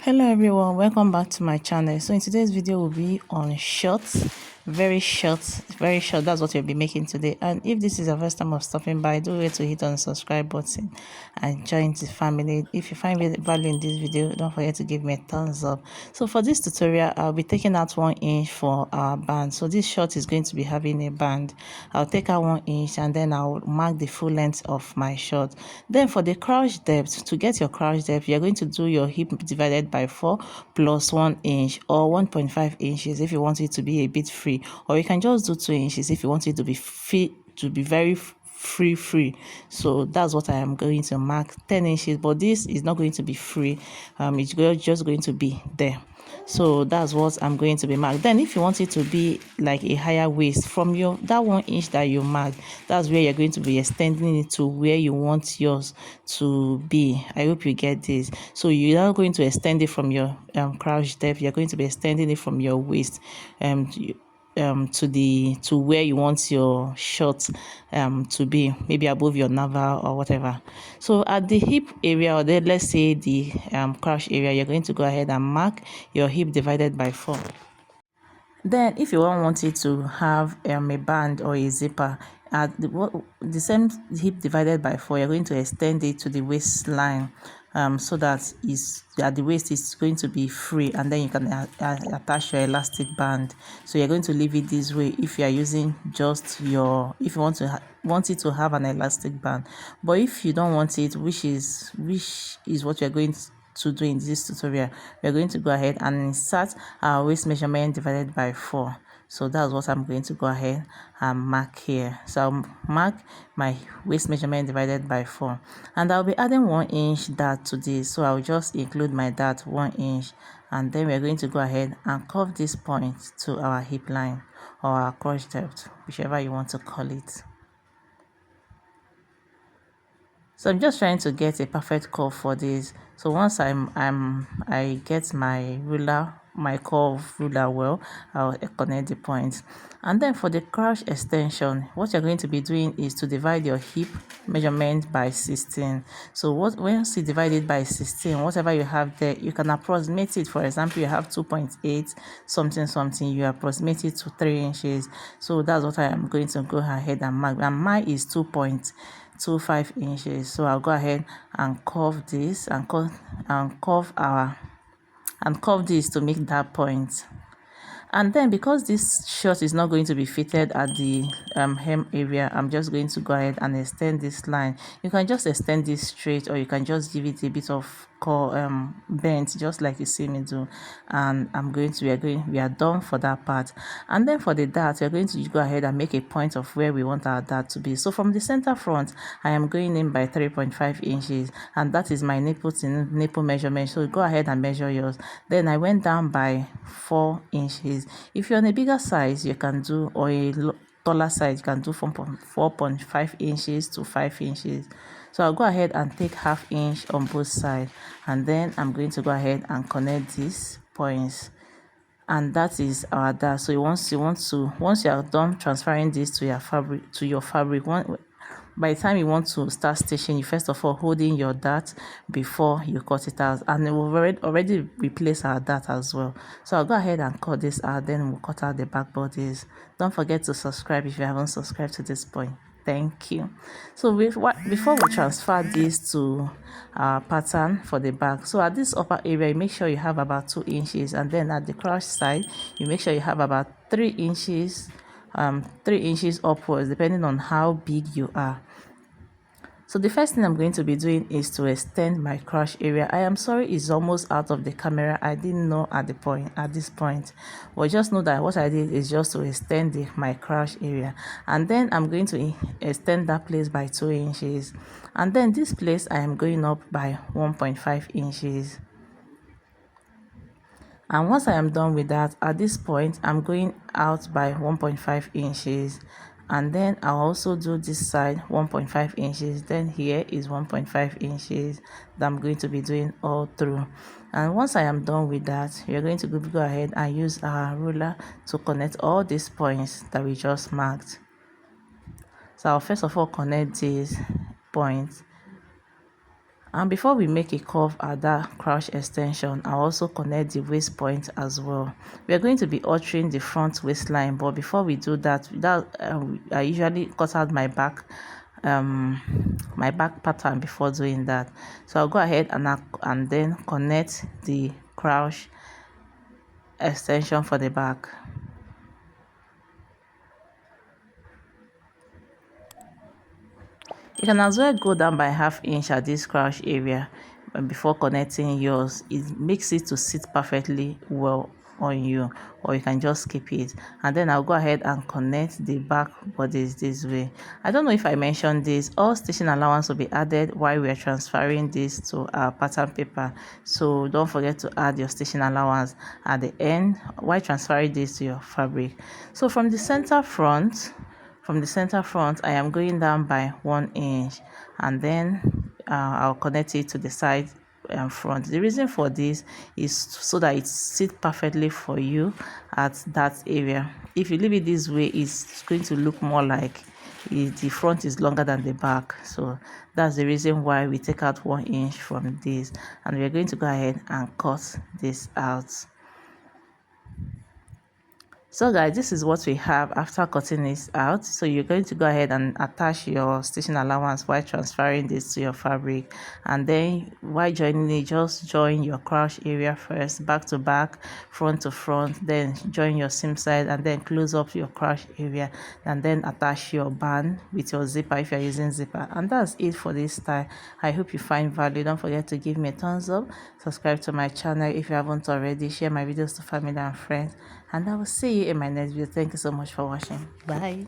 Hello everyone, welcome back to my channel. So in today's video will be on shorts, very short. That's what we'll be making today. And if this is your first time of stopping by, do wait to hit on the subscribe button and join the family. If you find value in this video, don't forget to give me a thumbs up. So for this tutorial, I'll be taking out 1 inch for our band. So this short is going to be having a band. I'll take out 1 inch and then I'll mark the full length of my short. Then for the crotch depth, to get your crotch depth, you're going to do your hip divided by 4 plus 1 inch or 1.5 inches if you want it to be a bit free, or you can just do 2 inches if you want it to be very free. So that's what I am going to mark, 10 inches, but this is not going to be free. It's just going to be there. So that's what I'm going to be marked. Then if you want it to be like a higher waist, from your that 1 inch that you mark, that's where you're going to be extending it to where you want yours to be. I hope you get this. So you're not going to extend it from your crotch depth, you're going to be extending it from your waist to where you want your short to be, maybe above your navel or whatever. So at the hip area, or let's say the crotch area, you're going to go ahead and mark your hip divided by 4. Then if you want it to have a band or a zipper, at the same hip divided by 4, you're going to extend it to the waistline, so that is at the waist is going to be free, and then you can attach your elastic band. So you're going to leave it this way if you are using just your, if you want it to have an elastic band. But if you don't want it, which is what you're going to do in this tutorial, we're going to go ahead and insert our waist measurement divided by 4. So that's what I'm going to go ahead and mark here. So I'll mark my waist measurement divided by 4, and I'll be adding 1 inch dart to this. So I'll just include my dart 1 inch, and then we're going to go ahead and curve this point to our hip line or our crotch depth, whichever you want to call it. So I'm just trying to get a perfect curve for this. So once I get my ruler, my curve ruler well, I'll connect the points. And then for the crotch extension, what you're going to be doing is to divide your hip measurement by 16. So once you divide it by 16, whatever you have there, you can approximate it. For example, you have 2.8 something, you approximate it to 3 inches. So that's what I am going to go ahead and mark. And mine is 2.25 inches. So I'll go ahead and curve this and curve this to make that point. And then because this short is not going to be fitted at the hem area, I'm just going to go ahead and extend this line. You can just extend this straight, or you can just give it a bit of bent, just like you see me do. And we are done for that part. And then for the dart, we're going to go ahead and make a point of where we want our dart to be. So from the center front, I am going in by 3.5 inches, and that is my nipple measurement. So go ahead and measure yours. Then I went down by 4 inches. If you're on a bigger size, you can do, or a taller size, you can do from 4.5 inches to 5 inches. So I'll go ahead and take ½ inch on both sides, and then I'm going to go ahead and connect these points, and that is our dart. So once you are done transferring this to your fabric, by the time you want to start stitching, you first of all holding your dart before you cut it out, and we've already replaced our dart as well. So I'll go ahead and cut this out, then we'll cut out the back borders. Don't forget to subscribe if you haven't subscribed to this point. Thank you. So before we transfer this to our pattern for the back, so at this upper area, you make sure you have about 2 inches, and then at the crotch side, you make sure you have about 3 inches 3 inches upwards, depending on how big you are. So the first thing I'm going to be doing is to extend my crotch area. I am sorry it's almost out of the camera. I didn't know at this point. But just know that what I did is just to extend my crotch area. And then I'm going to extend that place by 2 inches. And then this place I am going up by 1.5 inches. And once I am done with that, at this point I'm going out by 1.5 inches, and then I'll also do this side 1.5 inches. Then here is 1.5 inches that I'm going to be doing all through. And once I am done with that, you're going to go ahead and use our ruler to connect all these points that we just marked. So I'll first of all connect these points, And before we make a curve at that crouch extension, I'll also connect the waist point as well. We are going to be altering the front waistline, but before we do that, I usually cut out my back pattern before doing that. So I'll go ahead and then connect the crouch extension for the back. You can as well go down by ½ inch at this crouch area before connecting yours. It makes it to sit perfectly well on you, or you can just skip it. And then I'll go ahead and connect the back bodies this way. I don't know if I mentioned this, all stitching allowance will be added while we are transferring this to our pattern paper, so don't forget to add your stitching allowance at the end while transferring this to your fabric. So from the center front, I am going down by 1 inch, and then I'll connect it to the side and front. The reason for this is so that it sits perfectly for you at that area. If you leave it this way, it's going to look more like the front is longer than the back. So that's the reason why we take out 1 inch from this, and we're going to go ahead and cut this out. So guys, this is what we have after cutting this out. So you're going to go ahead and attach your stitching allowance while transferring this to your fabric, and then while joining it, just join your crouch area first, back to back, front to front, then join your seam side, and then close up your crouch area, and then attach your band with your zipper if you're using zipper. And that's it for this style. I hope you find value. Don't forget to give me a thumbs up, subscribe to my channel if you haven't already, share my videos to family and friends, and I will see you in my next video. Thank you so much for watching. Bye.